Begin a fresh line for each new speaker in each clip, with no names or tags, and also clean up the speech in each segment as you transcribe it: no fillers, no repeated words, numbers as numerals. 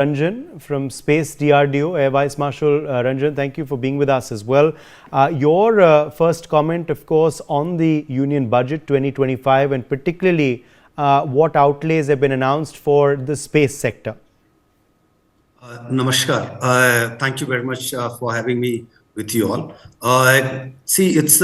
Ranjan from Space DRDO, Air Vice Marshal Ranjan, thank you for being with us as well. Your first comment, of course, on the Union Budget 2025 and particularly what outlays have been announced for the space sector.
Namaskar. Thank you very much for having me with you all. See, it's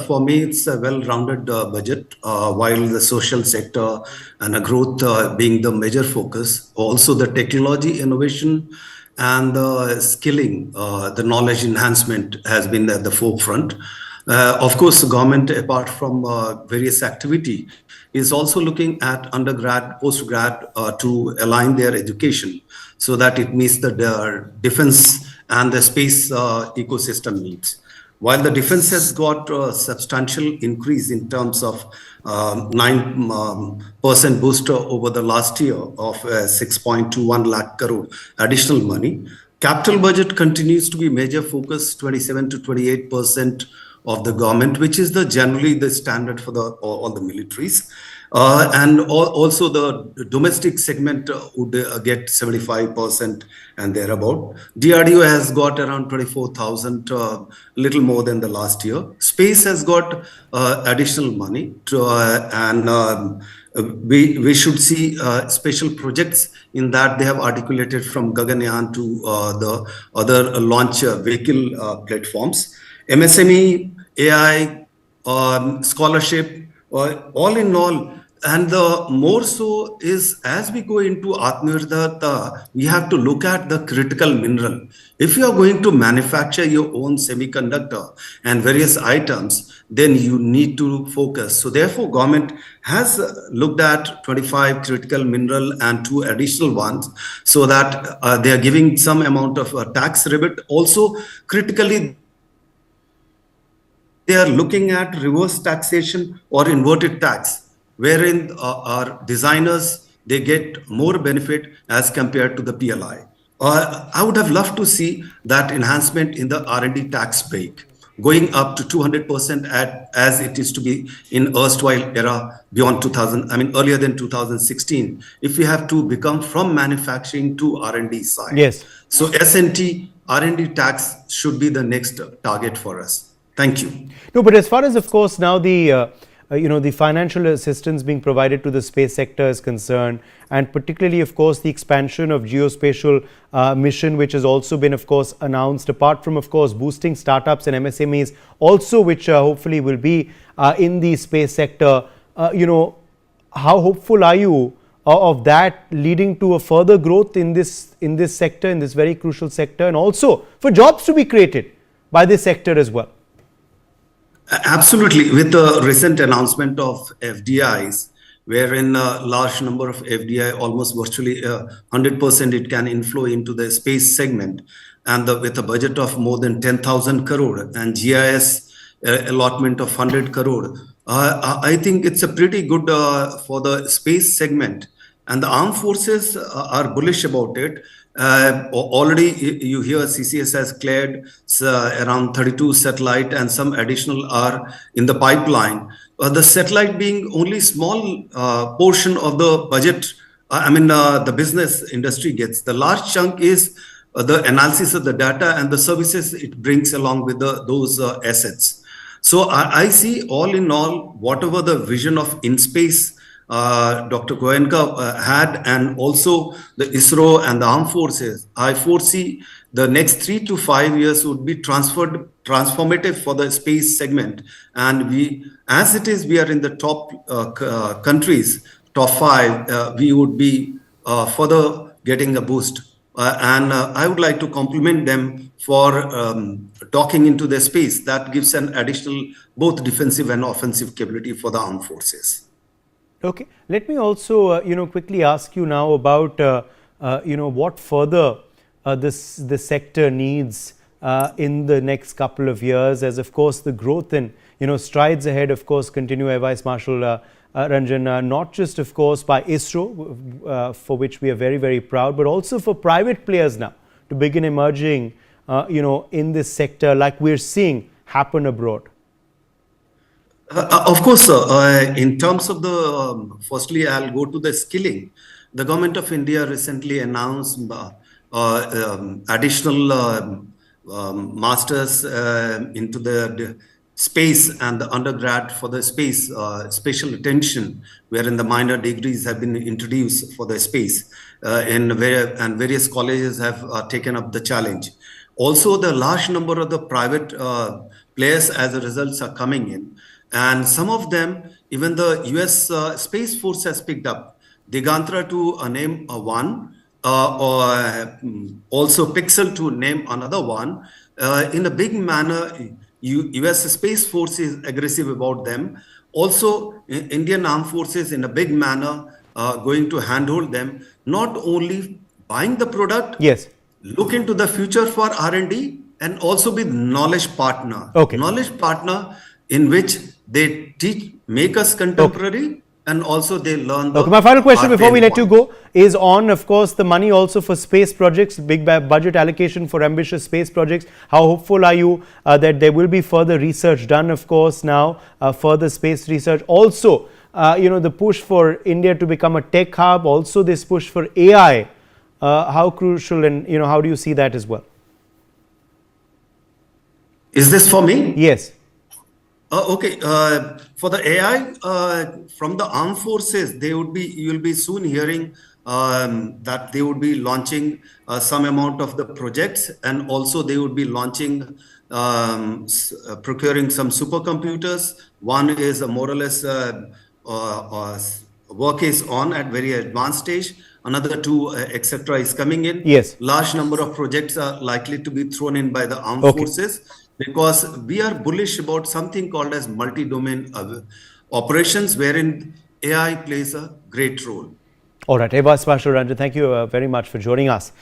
for me, it's a well-rounded budget, while the social sector and growth being the major focus. Also, the technology innovation and skilling, the knowledge enhancement has been at the forefront. Of course, the government, apart from various activity, is also looking at undergrad, postgrad to align their education so that it meets the defense and the space ecosystem needs. While the defense has got a substantial increase in terms of 9% booster over the last year of 6.21 lakh crore additional money, capital budget continues to be major focus, 27 to 28% of the government, which is generally the standard for all the militaries. And also the domestic segment would get 75% and thereabout. DRDO has got around 24,000, little more than the last year. Space has got additional money and we should see special projects in that they have articulated from Gaganyaan to the other launch vehicle platforms. MSME, AI, scholarship, all in all. And the more so is as we go into Atmanirbharta, we have to look at the critical mineral. If you are going to manufacture your own semiconductor and various items, then you need to focus. So therefore, government has looked at 25 critical mineral and 2 additional ones so that they are giving some amount of tax rebate. Also, critically, they are looking at reverse taxation or inverted tax, wherein our designers, they get more benefit as compared to the PLI. I would have loved to see that enhancement in the R&D tax break, going up to 200% as it is to be in erstwhile era beyond 2000, earlier than 2016, if we have to become from manufacturing to R&D side.
Yes.
So S&T R&D tax should be the next target for us. Thank you.
No, but as far as, of course, now the the financial assistance being provided to the space sector is concerned, and particularly, of course, the expansion of geospatial mission, which has also been, of course, announced, apart from, of course, boosting startups and MSMEs, also which hopefully will be in the space sector. How hopeful are you of that leading to a further growth in this sector, in this very crucial sector, and also for jobs to be created by this sector as well?
Absolutely. With the recent announcement of FDIs, wherein a large number of FDI, almost virtually 100%, it can inflow into the space segment, and with a budget of more than 10,000 crore and GIS allotment of 100 crore, I think it's a pretty good for the space segment. And the armed forces are bullish about it. Already you hear CCS has cleared around 32 satellite and some additional are in the pipeline. The satellite being only small portion of the budget, the business industry gets. The large chunk is the analysis of the data and the services it brings along with those assets. So I see all in all, whatever the vision of in-space Dr. Goenka had, and also the ISRO and the armed forces, I foresee the next 3 to 5 years would be transformative for the space segment. And as it is, we are in the top countries, top 5, we would be further getting a boost. And I would like to compliment them for talking into their space. That gives an additional both defensive and offensive capability for the armed forces.
Okay, let me also quickly ask you now about what further this sector needs in the next couple of years, as of course the growth and strides ahead, of course, continue. Vice Marshal Ranjan, not just of course by ISRO, for which we are very, very proud, but also for private players now to begin emerging in this sector like we're seeing happen abroad.
Of course, in terms of the, firstly, I'll go to the skilling. The government of India recently announced additional masters into the space and the undergrad for the space, special attention, wherein the minor degrees have been introduced for the space, and various colleges have taken up the challenge. Also, the large number of the private players as a result are coming in, and some of them, even the US Space Force has picked up. Digantra to name one, also Pixel to name another one. In a big manner, US Space Force is aggressive about them. Also, Indian Armed Forces in a big manner going to handhold them, not only buying the product,
Yes.
look into the future for R&D, and also be knowledge partner.
Okay.
Knowledge partner in which they teach, make us contemporary, and also they learn the
Okay, my final question before we let you
points.
go is on, of course, the money also for space projects, big budget allocation for ambitious space projects. How hopeful are you that there will be further research done, of course, now, further space research? Also, the push for India to become a tech hub, also this push for AI, how crucial, and, how do you see that as well?
Is this for me?
Yes.
Okay. For the AI, from the armed forces, you'll be soon hearing that they would be launching some amount of the projects, and also they would be launching, procuring some supercomputers. One is more or less work is on at very advanced stage. Another two, etc., is coming in.
Yes.
Large number of projects are likely to be thrown in by the armed
Okay.
forces, because we are bullish about something called as multi-domain operations, wherein AI plays a great role.
All right. Vice Marshal Ranjan, thank you very much for joining us.